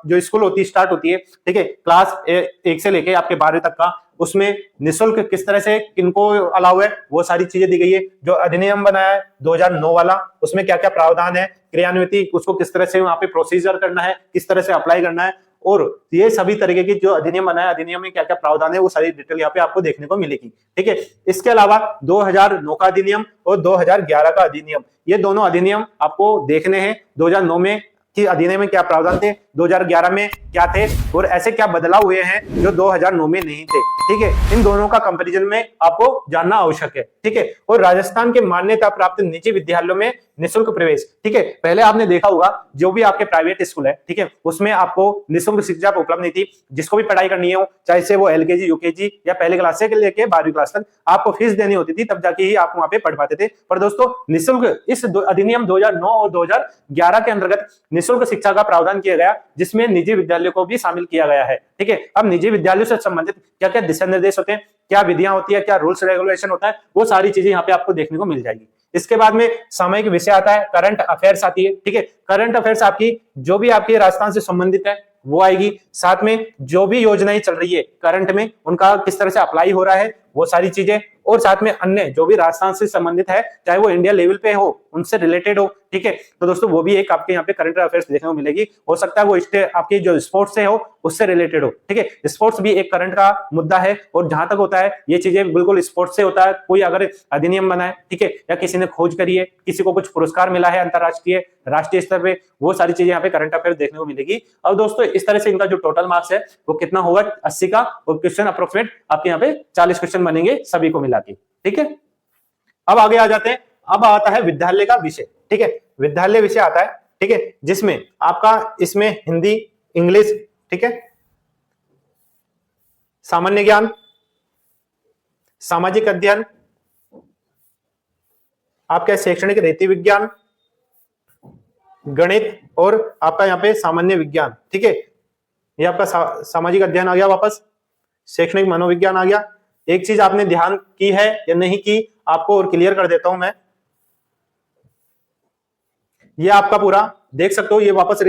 जो स्कूल होती है, स्टार्ट होती है, ठीक है, क्लास 1 से लेके आपके 12वीं तक का, उसमें निःशुल्क किस तरह से किनको अलाउ है, वो सारी चीजें दी गई है। जो अधिनियम बनाया है 2009 वाला, उसमें क्या क्या प्रावधान है, क्रियान्विति उसको किस तरह से वहां पे प्रोसीजर करना है, किस तरह से अप्लाई करना है, और ये सभी तरीके की जो अधिनियम बनाया, अधिनियम में क्या क्या प्रावधान है, वो सारी डिटेल यहाँ पे आपको देखने को मिलेगी, ठीक है। इसके अलावा 2009 का अधिनियम और 2011 का अधिनियम, ये दोनों अधिनियम आपको देखने हैं। 2009 में कि अधिनियम में क्या प्रावधान थे, 2011 में क्या थे, और ऐसे क्या बदलाव हुए हैं जो 2009 में नहीं थे, ठीक है। इन दोनों का कंपैरिजन में आपको जानना आवश्यक है, ठीक है। और राजस्थान के मान्यता प्राप्त निजी विद्यालयों में निःशुल्क प्रवेश, ठीक है, पहले आपने देखा होगा जो भी आपके प्राइवेट स्कूल है, ठीक है, उसमें आपको निःशुल्क शिक्षा उपलब्ध नहीं थी। जिसको भी पढ़ाई करनी हो, चाहे से वो एलकेजी, यूकेजी या पहले क्लास से लेके 12वीं क्लास तक, आपको फीस देनी होती थी, तब जाके ही आप वहां पे पढ़ पाते थे। पर दोस्तों निःशुल्क इस अधिनियम 2009 और 2011 के अंतर्गत निःशुल्क शिक्षा का प्रावधान किया गया, जिसमें निजी विद्यालयों को भी शामिल किया गया है, ठीक है। अब निजी विद्यालयों से संबंधित क्या क्या दिशा निर्देश होते हैं, क्या विधियां होती है, क्या रूल्स रेगुलेशन होता है, वो सारी चीजें यहाँ पे आपको देखने को मिल जाएगी। इसके बाद में सामयिक विषय आता है, करंट अफेयर्स आती है, ठीक है। करंट अफेयर्स आपकी जो भी आपके राजस्थान से संबंधित है वो आएगी, साथ में जो भी योजनाएं चल रही है करंट में, उनका किस तरह से अप्लाई हो रहा है, वो सारी चीजें, और साथ में अन्य जो भी राजस्थान से संबंधित है, चाहे वो इंडिया लेवल पे हो, उनसे रिलेटेड हो, ठीक है। तो दोस्तों वो भी एक आपके यहाँ पे करंट अफेयर्स देखने को मिलेगी। हो सकता है वो आपकी जो स्पोर्ट्स से हो उससे रिलेटेड हो, ठीक है। स्पोर्ट्स भी एक करंट का मुद्दा है, और जहां तक होता है ये चीजें बिल्कुल स्पोर्ट्स से होता है। कोई अगर अधिनियम बना है, ठीक है, या किसी ने खोज करी है, किसी को कुछ पुरस्कार मिला है अंतरराष्ट्रीय, राष्ट्रीय स्तर पे, वो सारी चीजें यहाँ पे करंट अफेयर्स देखने को मिलेगी। अब दोस्तों इस तरह से इनका जो टोटल मार्क्स है वो कितना होगा, 80 का, और क्वेश्चन अप्रोक्सीमेट आपके यहाँ पे 40 क्वेश्चन बनेंगे सभी को मिला के, ठीक है। अब आगे आ जाते हैं, अब आता है विद्यालय का विषय, ठीक है, विद्यालय विषय आता है, ठीक है, जिसमें आपका इसमें हिंदी, इंग्लिश, ठीक है, सामान्य ज्ञान, सामाजिक अध्ययन, आपका शैक्षणिक रीति विज्ञान, गणित, और आपका यहाँ पे सामान्य विज्ञान, ठीक है। ये आपका सामाजिक अध्ययन आ गया, वापस शैक्षणिक मनोविज्ञान आ गया। एक चीज आपने ध्यान की है या नहीं की, आपको और क्लियर कर देता हूं मैं। ये आपका पूरा देख सकते हो, ये वापस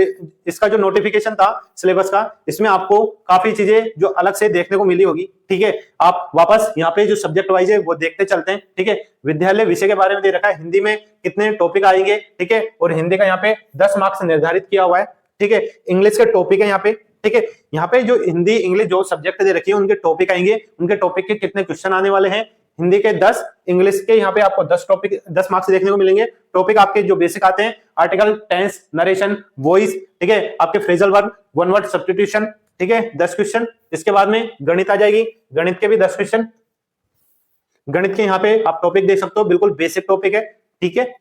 इसका जो नोटिफिकेशन था सिलेबस का, इसमें आपको काफी चीजें जो अलग से देखने को मिली होगी, ठीक है। आप वापस यहाँ पे जो सब्जेक्ट वाइज है वो देखते चलते हैं, ठीक है। विद्यालय विषय के बारे में दे रखा है, हिंदी में कितने टॉपिक आएंगे, ठीक है, और हिंदी का यहाँ पे 10 मार्क्स निर्धारित किया हुआ है, ठीक है। इंग्लिश के टॉपिक है यहाँ पे, ठीक है, यहाँ पे जो हिंदी इंग्लिश जो सब्जेक्ट दे रखी है उनके टॉपिक आएंगे, उनके टॉपिक के कितने क्वेश्चन आने वाले हैं, हिंदी के 10, इंग्लिश के यहाँ पे आपको 10 टॉपिक 10 मार्क्स देखने को मिलेंगे। टॉपिक आपके जो बेसिक आते हैं, आर्टिकल, टेंस, नरेशन, वॉइस, ठीक है, आपके phrasal verb, one word substitution, ठीक है, 10 क्वेश्चन। इसके बाद में गणित आ जाएगी, गणित के भी 10 क्वेश्चन। गणित के यहाँ पे आप टॉपिक देख सकते हो, बिल्कुल बेसिक टॉपिक है, ठीक है।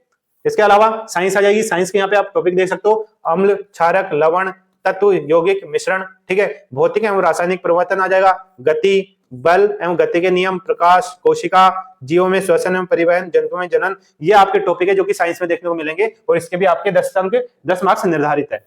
इसके अलावा साइंस आ जाएगी, साइंस के यहाँ पे आप टॉपिक देख सकते हो, अम्ल, क्षारक, लवण, तत्व, यौगिक, मिश्रण, ठीक है। भौतिक एवं रासायनिक परिवर्तन आ जाएगा, गति, बल एवं गति के नियम, प्रकाश, कोशिका, जीवों में श्वसन एवं परिवहन, जंतुओं में जनन, ये आपके टॉपिक है जो कि साइंस में देखने को मिलेंगे, और इसके भी आपके 10 अंक 10 मार्क्स निर्धारित है,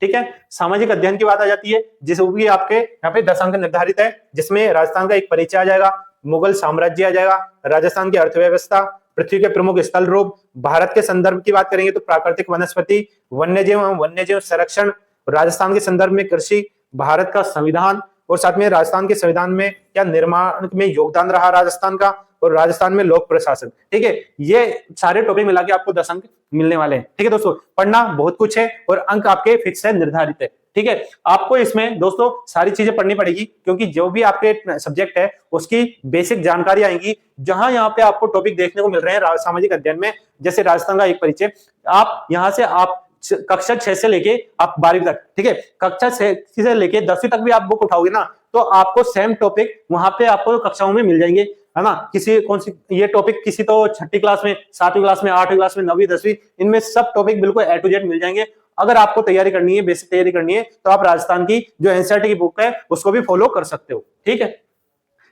ठीक है। सामाजिक अध्ययन की बात आ जाती है, जिसमें भी आपके यहाँ पे 10 अंक निर्धारित है, जिसमें राजस्थान का एक परिचय आ जाएगा, मुगल साम्राज्य आ जाएगा, राजस्थान की अर्थव्यवस्था, पृथ्वी के प्रमुख स्थल रूप, भारत के संदर्भ की बात करेंगे तो प्राकृतिक वनस्पति, वन्यजीव एवं वन्यजीव संरक्षण, राजस्थान के संदर्भ में कृषि, भारत का संविधान, और साथ में राजस्थान के संविधान में क्या निर्माण में योगदान रहा राजस्थान का, और राजस्थान में लोक प्रशासन। ठीक है, ये सारे टॉपिक मिला के आपको 10 अंक मिलने वाले हैं। ठीक है दोस्तों, पढ़ना बहुत कुछ है और अंक आपके फिक्स है, निर्धारित है। ठीक है, आपको इसमें दोस्तों सारी चीजें पढ़नी पड़ेगी, क्योंकि जो भी आपके सब्जेक्ट है उसकी बेसिक जानकारी आएंगी। जहां यहाँ पे आपको टॉपिक देखने को मिल रहे हैं सामाजिक अध्ययन में, जैसे राजस्थान का एक परिचय, आप यहाँ से आप कक्षा 6 से लेके आप 12वीं तक, ठीक है, कक्षा 6 से लेके 10वीं तक भी आप बुक उठाओगे ना, तो आपको सेम टॉपिक वहां पे आपको कक्षाओं में मिल जाएंगे, है ना। किसी कौन सी ये टॉपिक किसी तो 6ठी क्लास में, 7वीं क्लास में, 8वीं क्लास में, 9वीं 10वीं, इनमें सब टॉपिक बिल्कुल A to Z मिल जाएंगे। अगर आपको तैयारी करनी है, बेसिक तैयारी करनी है, तो आप राजस्थान की जो एनसीईआरटी की बुक है उसको भी फॉलो कर सकते हो। ठीक है,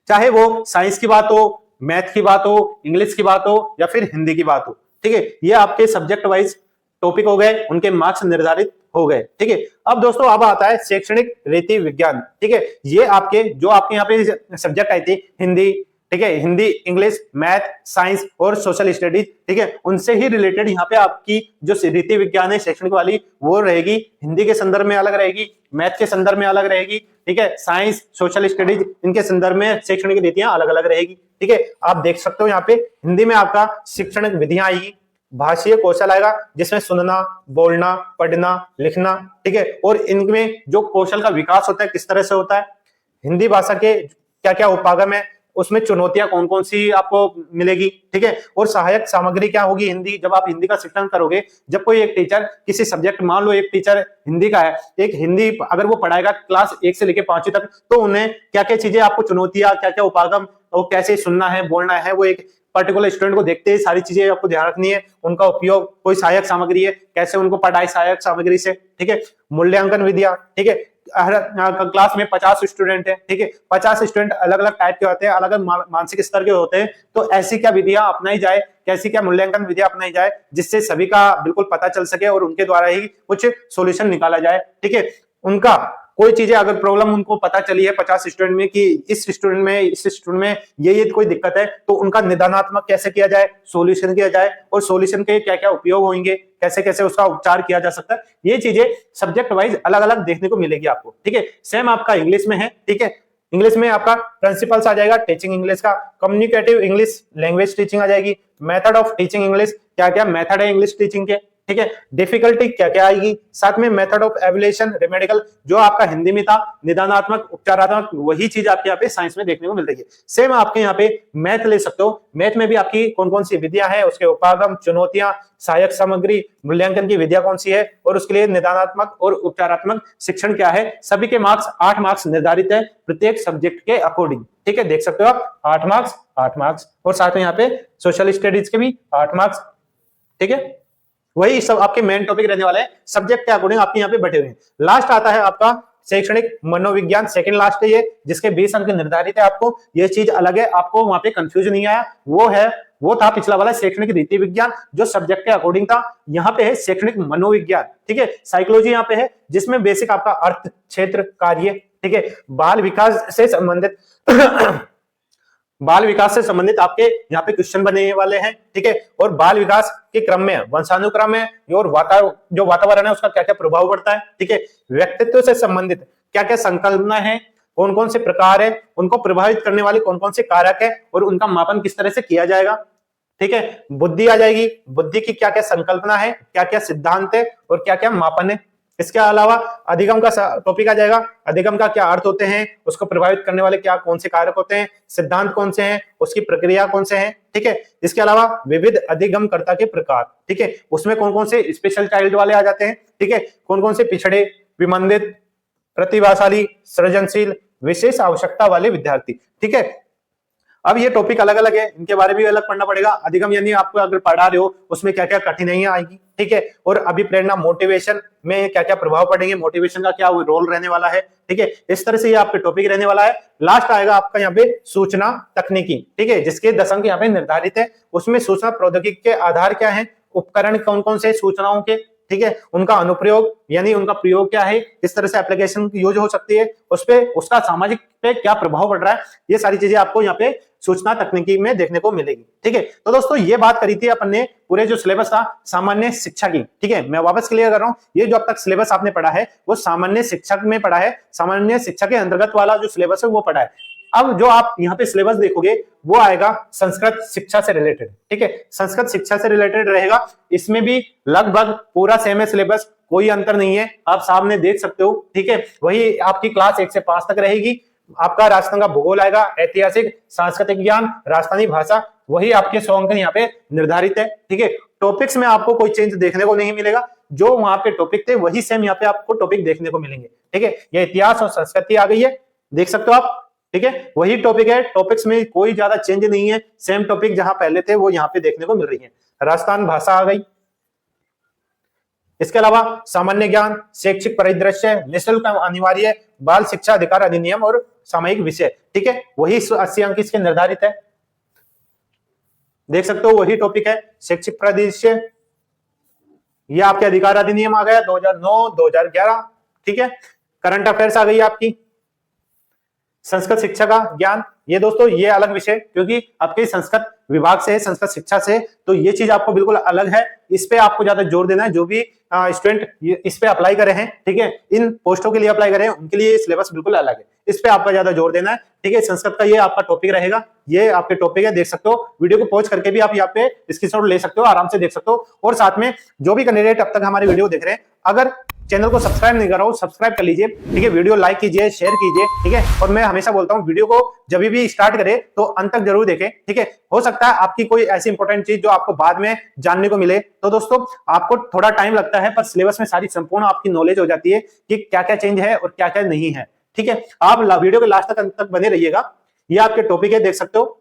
चाहे वो साइंस की बात हो, मैथ की बात हो, इंग्लिश की बात हो या फिर हिंदी की बात हो। ठीक है, ये आपके सब्जेक्ट वाइज टॉपिक हो गए, उनके मार्क्स निर्धारित हो गए। ठीक है, अब दोस्तों अब आता है शैक्षणिक रीति विज्ञान। ठीक है, ये आपके जो आपके यहाँ पे सब्जेक्ट आए थे, हिंदी, ठीक है, हिंदी, इंग्लिश, मैथ, साइंस और सोशल स्टडीज, ठीक है, उनसे ही रिलेटेड यहाँ पे आपकी जो रीति विज्ञान है शैक्षणिक वाली, वो रहेगी। हिंदी के संदर्भ में अलग रहेगी, मैथ के संदर्भ में अलग रहेगी, ठीक है, साइंस, सोशल स्टडीज, इनके संदर्भ में शैक्षणिक रीतियां अलग अलग रहेगी। ठीक है, आप देख सकते हो यहाँ पे हिंदी में आपका शिक्षणिक विधियां आएगी, भाषीय कौशल आएगा जिसमें सुनना, बोलना, पढ़ना, लिखना, ठीक है, और इनमें जो कौशल का विकास होता है किस तरह से होता है, हिंदी भाषा के क्या क्या उपागम है, उसमें चुनौतियां कौन कौन सी आपको मिलेगी। ठीक है, और सहायक सामग्री क्या होगी हिंदी, जब आप हिंदी का शिक्षण करोगे, जब कोई एक टीचर किसी सब्जेक्ट, मान लो एक टीचर हिंदी का है, एक हिंदी अगर वो पढ़ाएगा क्लास 1 से लेकर 5वीं तक, तो उन्हें क्या क्या चीजें, आपको चुनौतियां, क्या क्या उपागम, और कैसे सुनना है, बोलना है, वो एक पर्टिकुलर स्टूडेंट को देखते ही सारी चीजें आपको ध्यान रखनी है। उनका उपयोग, कोई सहायक सामग्री है, कैसे उनको पढ़ाई सहायक सामग्री से। ठीक है, मूल्यांकन विधियां, ठीक है, हर क्लास में 50 स्टूडेंट है, ठीक है, 50 स्टूडेंट अलग अलग टाइप के होते हैं, अलग अलग मानसिक स्तर के होते हैं, तो ऐसी क्या विधियां अपनाई जाए, कैसी क्या मूल्यांकन विधियां अपनाई जाए, जिससे सभी का बिल्कुल पता चल सके और उनके द्वारा ही कुछ सॉल्यूशन निकाला जाए। ठीक है, उनका कोई चीजें अगर प्रॉब्लम उनको पता चली है 50 स्टूडेंट में कि इस स्टूडेंट में ये कोई दिक्कत है, तो उनका निदानात्मक कैसे किया जाए, सॉल्यूशन किया जाए, और सॉल्यूशन के क्या क्या उपयोग होंगे, कैसे कैसे उसका उपचार किया जा सकता है, ये चीजें सब्जेक्ट वाइज अलग अलग देखने को मिलेगी आपको। ठीक है, सेम आपका इंग्लिश में है। ठीक है, इंग्लिश में आपका प्रिंसिपल्स आ जाएगा, टीचिंग इंग्लिश का, कम्युनिकेटिव इंग्लिश, लैंग्वेज टीचिंग आ जाएगी, मेथड ऑफ टीचिंग इंग्लिश, क्या क्या मेथड है इंग्लिश टीचिंग के। ठीक है, डिफिकल्टी क्या क्या आएगी, साथ में मेथड ऑफ एवल्यूएशन, रेमेडिकल, जो आपका हिंदी में था, निदानात्मक, उपचारात्मक, वही चीज आपके यहाँ पे साइंस में देखने को मिल रही है। सेम आपके यहाँ पे मैथ ले सकते हो, मैथ में भी आपकी कौन कौन सी विधियां हैं, उसके उपागम, चुनौतियां, सहायक सामग्री, मूल्यांकन की विधियां कौन सी है, और उसके लिए निदानात्मक और उपचारात्मक शिक्षण क्या है। सभी के मार्क्स 8 मार्क्स निर्धारित है प्रत्येक सब्जेक्ट के अकॉर्डिंग। ठीक है, देख सकते हो आप 8 मार्क्स 8 मार्क्स, और साथ में यहाँ पे सोशल स्टडीज के भी 8 मार्क्स। ठीक है, वही सब आपके मेन टॉपिक रहने वाले हैं, सब्जेक्ट के अकॉर्डिंग आपके यहाँ पे बैठे हुए हैं। लास्ट आता है आपका शैक्षणिक मनोविज्ञान, सेकंड लास्ट है ये, जिसके 20 अंक निर्धारित है। आपको ये चीज अलग है, आपको वहां पे कंफ्यूजन नहीं आया, वो था पिछला वाला शैक्षणिक रीति विज्ञान जो सब्जेक्ट के अकॉर्डिंग था। यहाँ पे है शैक्षणिक मनोविज्ञान। ठीक है, साइकोलॉजी यहाँ पे है, जिसमें बेसिक आपका अर्थ, क्षेत्र, कार्य, ठीक है, बाल विकास से संबंधित बाल विकास से संबंधित आपके यहाँ पे क्वेश्चन बने वाले हैं। ठीक है, और बाल विकास के क्रम में वंशानुक्रम है, और जो वातावरण है उसका क्या क्या प्रभाव पड़ता है। ठीक है, व्यक्तित्व से संबंधित क्या क्या संकल्पना है, कौन कौन से प्रकार है, उनको प्रभावित करने वाले कौन कौन से कारक है, और उनका मापन किस तरह से किया जाएगा। ठीक है, बुद्धि आ जाएगी, बुद्धि की क्या क्या संकल्पना है, क्या क्या सिद्धांत है, और क्या क्या मापन है। इसके अलावा अधिगम का टॉपिक आ जाएगा, अधिगम का क्या अर्थ होते हैं, उसको प्रभावित करने वाले क्या कौन से कारक होते हैं, सिद्धांत कौन से हैं, उसकी प्रक्रिया कौन से हैं। ठीक है, इसके अलावा विविध अधिगमकर्ता के प्रकार, ठीक है, उसमें कौन कौन से स्पेशल चाइल्ड वाले आ जाते हैं। ठीक है, कौन कौन से पिछड़े, विमंदित, प्रतिभाशाली, सृजनशील, विशेष आवश्यकता वाले विद्यार्थी। ठीक है, अब ये टॉपिक अलग अलग है, इनके बारे में भी अलग पढ़ना पड़ेगा। अधिगम यानी आपको अगर पढ़ा रहे हो उसमें क्या क्या कठिनाइयां आएगी। ठीक है, और अभिप्रेरणा, मोटिवेशन में क्या क्या प्रभाव पड़ेंगे, मोटिवेशन का क्या रोल रहने वाला है। ठीक है, इस तरह से ये आपके टॉपिक रहने वाला है। लास्ट आएगा आपका यहाँ पे सूचना तकनीकी। ठीक है, जिसके 10 अंक यहाँ पे निर्धारित है। उसमें सूचना प्रौद्योगिकी के आधार क्या है, उपकरण कौन कौन से सूचनाओं के, ठीक है, उनका अनुप्रयोग यानी उनका प्रयोग क्या है, किस तरह से एप्लीकेशन यूज हो सकती है, उस पे उसका सामाजिक पे क्या प्रभाव पड़ रहा है, ये सारी चीजें आपको यहाँ पे सूचना तकनीकी में देखने को मिलेगी। ठीक है, तो दोस्तों ये बात करी थी अपन ने पूरे जो सिलेबस था सामान्य शिक्षा की। ठीक है, मैं वापस क्लियर कर रहा हूँ, ये जो अब तक सिलेबस आपने पढ़ा है वो सामान्य शिक्षा में पढ़ा है, सामान्य शिक्षा के अंतर्गत वाला जो सिलेबस है वो पढ़ा है। अब जो आप यहाँ पे सिलेबस देखोगे वो आएगा संस्कृत शिक्षा से रिलेटेड, ठीक है, संस्कृत शिक्षा से रिलेटेड रहेगा। इसमें भी लगभग पूरा सेम है सिलेबस, कोई अंतर नहीं है, आप सामने देख सकते हो, ठीक है। वही आपकी क्लास 1 से 5 तक रहेगी। आपका राजस्थान का भूगोल आएगा, ऐतिहासिक, सांस्कृतिक ज्ञान, राजस्थानी भाषा, वही आपके 100 अंक यहाँ पे निर्धारित है, ठीक है। टॉपिक्स में आपको कोई चेंज देखने को नहीं मिलेगा, जो वहां पे टॉपिक थे वही सेम यहाँ पे आपको टॉपिक देखने को मिलेंगे, ठीक है। ये इतिहास और संस्कृति आ गई है, देख सकते हो आप, ठीक है, वही टॉपिक है, टॉपिक्स में कोई ज्यादा चेंज नहीं है, सेम टॉपिक जहां पहले थे वो यहाँ पे देखने को मिल रही है। राजस्थान भाषा आ गई। इसके अलावा सामान्य ज्ञान, शैक्षिक परिदृश्य, निःशुल्क अनिवार्य, बाल शिक्षा अधिकार अधिनियम और सामयिक विषय, ठीक है, वही 80 अंक इसके निर्धारित है, देख सकते हो, वही टॉपिक है। शैक्षिक परिदृश्य, ये आपके अधिकार अधिनियम आ गया 2009 2011, ठीक है। करंट अफेयर्स आ गई आपकी। संस्कृत शिक्षा का ज्ञान, ये दोस्तों ये अलग विषय, क्योंकि आपके संस्कृत विभाग से है, संस्कृत शिक्षा से, तो ये चीज आपको बिल्कुल अलग है, इस पे आपको ज्यादा जोर देना है। जो भी स्टूडेंट इस पे अप्लाई करे हैं, ठीक है, इन पोस्टों के लिए अप्लाई करे हैं, उनके लिए सिलेबस बिल्कुल अलग है, इस पे आपका ज्यादा जोर देना है, ठीक है। संस्कृत का ये आपका टॉपिक रहेगा, ये आपके टॉपिक है, देख सकते हो। वीडियो को पॉज करके भी आप यहाँ पे स्क्रीनशॉट ले सकते हो, आराम से देख सकते हो। और साथ में जो भी कैंडिडेट अब तक हमारी वीडियो देख रहे हैं, अगर चैनल को सब्सक्राइब नहीं कर रहा हो, सब्सक्राइब कर लीजिए, ठीक है, वीडियो लाइक कीजिए, शेयर कीजिए, ठीक है। और मैं हमेशा बोलता हूँ वीडियो को जब भी स्टार्ट करें तो अंत तक जरूर देखें, ठीक है। हो सकता है आपकी कोई ऐसी इंपॉर्टेंट चीज जो आपको बाद में जानने को मिले, तो दोस्तों आपको थोड़ा टाइम लगता है, पर सिलेबस में सारी संपूर्ण आपकी नॉलेज हो जाती है कि क्या क्या चेंज है और क्या क्या नहीं है, ठीक है। आप वीडियो के लास्ट तक अंत तक बने रहिएगा। ये आपके टॉपिक है, देख सकते हो।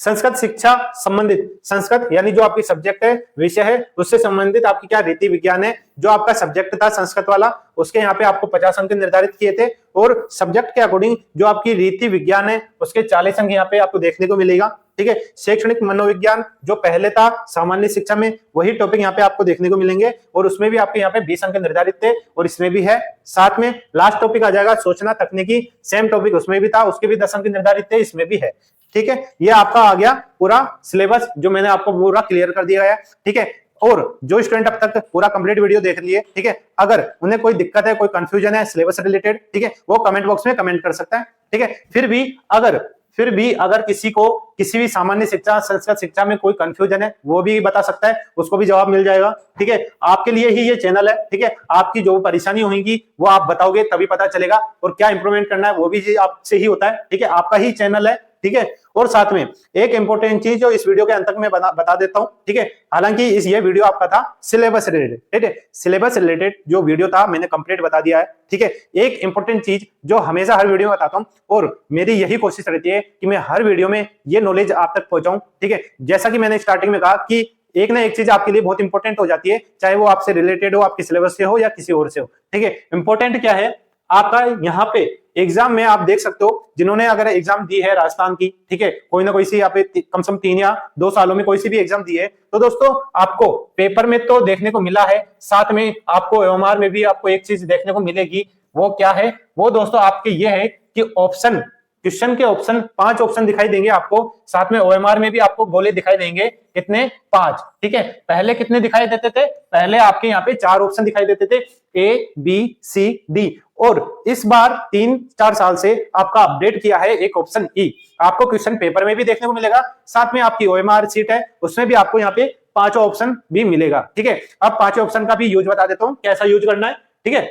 संस्कृत शिक्षा संबंधित, संस्कृत यानी जो आपकी सब्जेक्ट है, विषय है, उससे संबंधित आपकी क्या रीति विज्ञान है, जो आपका सब्जेक्ट था संस्कृत वाला, उसके यहाँ पे आपको 50 अंक निर्धारित किए थे, और सब्जेक्ट के अकॉर्डिंग जो आपकी रीति विज्ञान है उसके 40 अंक यहाँ पे आपको देखने को मिलेगा, ठीक है। शैक्षणिक मनोविज्ञान जो पहले था सामान्य शिक्षा में, वही टॉपिक यहाँ पे आपको देखने को मिलेंगे, और उसमें भी आपके यहाँ पे 20 अंक निर्धारित थे, और इसमें भी है। साथ में लास्ट टॉपिक आ जाएगा सोचना तकनीकी, सेम टॉपिक उसमें भी था, उसके भी 10 अंक निर्धारित थे, इसमें भी है, ठीक है। ये आपका आ गया पूरा सिलेबस, जो मैंने आपको पूरा क्लियर कर दिया है, ठीक है। और जो स्टूडेंट अब तक पूरा कंप्लीट वीडियो देख लिए, ठीक है, अगर उन्हें कोई दिक्कत है, कोई कंफ्यूजन है सिलेबस से रिलेटेड, ठीक है, वो कमेंट बॉक्स में कमेंट कर सकता है, ठीक है। फिर भी अगर किसी को किसी भी सामान्य शिक्षा, संस्कृत शिक्षा में कोई कंफ्यूजन है, वो भी बता सकता है, उसको भी जवाब मिल जाएगा, ठीक है। आपके लिए ही ये चैनल है, ठीक है। आपकी जो परेशानी होगी वो आप बताओगे तभी पता चलेगा, और क्या इंप्रूवमेंट करना है वो भी आपसे ही होता है, ठीक है, आपका ही चैनल है, ठीक है। और साथ में एक इंपॉर्टेंट चीज जो इस वीडियो के अंत तक मैं बता देता हूं, ठीक है। हालांकि ये वीडियो आपका था सिलेबस रिलेटेड, ठीक है, सिलेबस रिलेटेड जो वीडियो था मैंने कंप्लीट बता दिया है, ठीक है। एक इंपॉर्टेंट चीज जो हमेशा हर वीडियो में बताता हूं, और मेरी यही कोशिश रहती है कि मैं हर वीडियो में ये नॉलेज आप तक पहुंचाऊं, ठीक है। जैसा कि मैंने स्टार्टिंग में कहा कि एक ना एक चीज आपके लिए बहुत इंपॉर्टेंट हो जाती है, चाहे वो आपसे रिलेटेड हो, आपके सिलेबस से हो या किसी और से हो, ठीक है। इंपॉर्टेंट क्या है आपका यहाँ पे एग्जाम में, आप देख सकते हो, जिन्होंने अगर एग्जाम दी है राजस्थान की, ठीक है, कोई ना कोई सी यहाँ पे कम से कम 3 या 2 सालों में कोई सी भी एग्जाम दी है, तो दोस्तों आपको पेपर में तो देखने को मिला है, साथ में आपको ओएमआर में भी आपको एक चीज देखने को मिलेगी। वो क्या है? वो दोस्तों आपके ये है कि ऑप्शन, क्वेश्चन के ऑप्शन 5 ऑप्शन दिखाई देंगे आपको, साथ में ओएमआर में भी आपको गोले दिखाई देंगे, कितने? 5, ठीक है। पहले कितने दिखाई देते थे? पहले आपके यहाँ पे 4 ऑप्शन दिखाई देते थे, ए बी सी डी, और इस बार 3-4 साल से आपका अपडेट किया है एक ऑप्शन ई। आपको क्वेश्चन पेपर में भी देखने को मिलेगा, साथ में आपकी ओएमआर सीट है उसमें भी आपको यहाँ पे 5 ऑप्शन भी मिलेगा, ठीक है। अब 5 ऑप्शन का भी यूज बता देता हूँ, कैसा यूज करना है, ठीक है।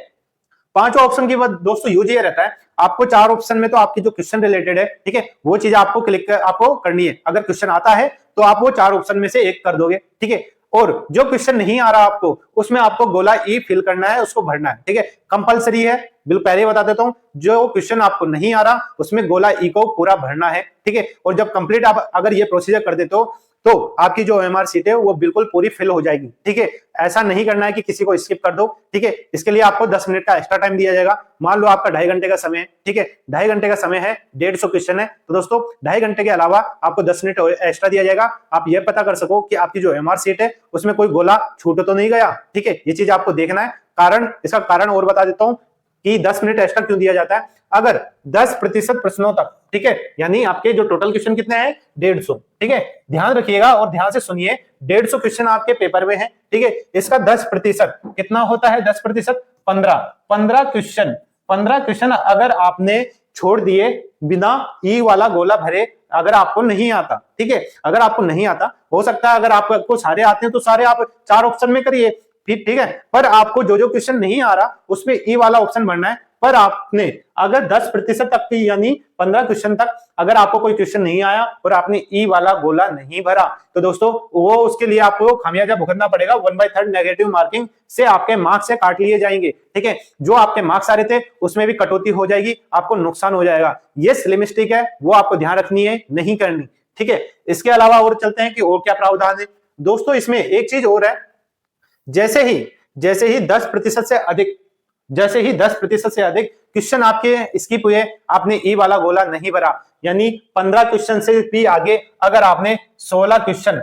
5 ऑप्शन की बाद दोस्तों यूज ये रहता है, आपको 4 ऑप्शन में तो आपकी जो क्वेश्चन रिलेटेड है, ठीक है, वो चीज आपको आपको करनी है। अगर क्वेश्चन आता है तो आप वो 4 ऑप्शन में से एक कर दोगे, ठीक है। और जो क्वेश्चन नहीं आ रहा आपको, उसमें आपको गोला ई फिल करना है, उसको भरना है, ठीक है, कंपलसरी है। बिल्कुल पहले बता देता हूं, जो क्वेश्चन आपको नहीं आ रहा उसमें गोला ई को पूरा भरना है, ठीक है। और जब कंप्लीट आप अगर ये प्रोसीजर कर देते हो तो आपकी जो ओएमआर सीट है वो बिल्कुल पूरी फिल हो जाएगी, ठीक है। ऐसा नहीं करना है कि किसी को स्किप कर दो, ठीक है। इसके लिए आपको 10 मिनट का एक्स्ट्रा टाइम दिया जाएगा। मान लो आपका 2.5 घंटे का समय है, ठीक है, 2.5 घंटे का समय है, 150 क्वेश्चन है, तो दोस्तों 2.5 घंटे के अलावा आपको 10 मिनट एक्स्ट्रा दिया जाएगा। आप ये पता कर सको कि आपकी जो ओएमआर सीट है उसमें कोई गोला छूट तो नहीं गया, ठीक है। ये चीज आपको देखना है। कारण, इसका कारण और बता देता हूं कि 10 मिनट एक्स्ट्रा क्यों दिया जाता है। अगर 10% प्रश्नों तक, ठीक है, यानी आपके जो टोटल क्वेश्चन कितने हैं? 150, ठीक है। ध्यान रखिएगा और ध्यान से सुनिए, 150 क्वेश्चन आपके पेपर में है, ठीक है। इसका 10% कितना होता है? 10% 15 क्वेश्चन। 15 क्वेश्चन अगर आपने छोड़ दिए बिना ई वाला गोला भरे, अगर आपको नहीं आता, ठीक है, अगर आपको नहीं आता, हो सकता है अगर आपको सारे आते हैं तो सारे आप 4 ऑप्शन में करिए, ठीक है, पर आपको जो जो क्वेश्चन नहीं आ रहा उसमें ई वाला ऑप्शन भरना है। पर आपने अगर 10% तक की यानी 15 क्वेश्चन तक अगर आपको कोई क्वेश्चन नहीं आया और आपने ई वाला गोला नहीं भरा तो दोस्तों वो उसके लिए आपको खामियाजा भुगतना पड़ेगा। 1/3 नेगेटिव मार्किंग से आपके मार्क्स से काट लिए जाएंगे, ठीक है, जो आपके मार्क्स आ रहे थे उसमें भी कटौती हो जाएगी, आपको नुकसान हो जाएगा। ये सिली मिस्टेक है, वो आपको ध्यान रखनी है, नहीं करनी, ठीक है। इसके अलावा और चलते हैं कि और क्या प्रावधान है दोस्तों। इसमें एक चीज और है, जैसे ही 10% से अधिक क्वेश्चन आपके स्किप हुए, आपने ई वाला गोला नहीं भरा, यानी 15 क्वेश्चन से भी आगे अगर आपने 16 क्वेश्चन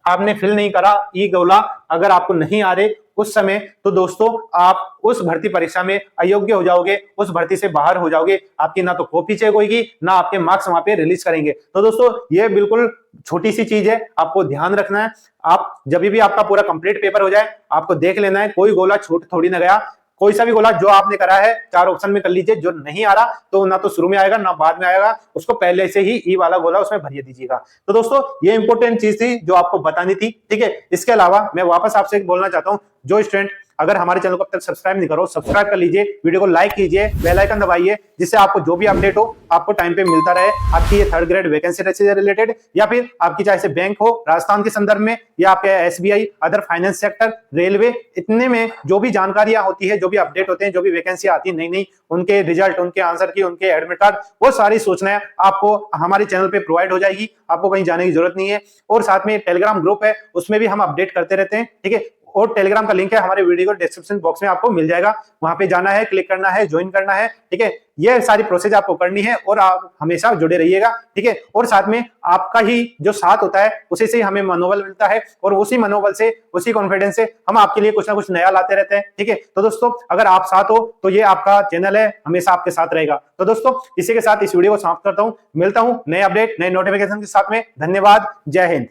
आपने फिल नहीं करा, ई गोला अगर आपको नहीं आ रहे उस समय, तो दोस्तों आप उस भर्ती परीक्षा में अयोग्य हो जाओगे, उस भर्ती से बाहर हो जाओगे, आपकी ना तो कॉपी चेक होगी, ना आपके मार्क्स वहां पे रिलीज करेंगे। तो दोस्तों ये बिल्कुल छोटी सी चीज है, आपको ध्यान रखना है। आप जब भी आपका पूरा कंप्लीट पेपर हो जाए, आपको देख लेना है, कोई गोला छूट थोड़ी ना गया, कोई सा भी गोला जो आपने करा है 4 ऑप्शन में कर लीजिए, जो नहीं आ रहा तो ना तो शुरू में आएगा ना बाद में आएगा, उसको पहले से ही ई वाला गोला उसमें भरिए दीजिएगा। तो दोस्तों ये इंपॉर्टेंट चीज थी जो आपको बतानी थी, ठीक है। इसके अलावा मैं वापस आपसे बोलना चाहता हूं, जो स्टूडेंट अगर हमारे चैनल को अब तक सब्सक्राइब नहीं करो, सब्सक्राइब कर लीजिए, वीडियो को लाइक कीजिए, बेल आइकन दबाइए, जिससे आपको जो भी अपडेट हो आपको टाइम पे मिलता रहे। आपकी ये 3rd ग्रेड वैकेंसी से रिलेटेड या फिर आपकी चाहे से बैंक हो राजस्थान के संदर्भ में या आपके SBI, other finance sector, railway, इतने में जो भी जानकारियां होती है, जो भी अपडेट होते हैं, जो भी वैकेंसी आती है नई नई, उनके रिजल्ट, उनके आंसर की, उनके एडमिट कार्ड, वो सारी सूचनाएं आपको हमारे चैनल पे प्रोवाइड हो जाएगी, आपको कहीं जाने की जरूरत नहीं है। और साथ में टेलीग्राम ग्रुप है, उसमें भी हम अपडेट करते रहते हैं, ठीक है। और टेलीग्राम का लिंक है हमारे वीडियो को डिस्क्रिप्शन बॉक्स में आपको मिल जाएगा, वहां पे जाना है, क्लिक करना है, ज्वाइन करना है, ठीक है। ये सारी प्रोसेस आपको करनी है और आप हमेशा जुड़े रहिएगा, ठीक है। और साथ में आपका ही जो साथ होता है उसी से हमें मनोबल मिलता है और उसी मनोबल से, उसी कॉन्फिडेंस से हम आपके लिए कुछ ना कुछ नया लाते रहते हैं, ठीक है। तो दोस्तों अगर आप साथ हो तो ये आपका चैनल है, हमेशा आपके साथ रहेगा। तो दोस्तों इसी के साथ इस वीडियो को समाप्त करता हूं, मिलता हूं नए अपडेट, नए नोटिफिकेशन के साथ में। धन्यवाद, जय हिंद।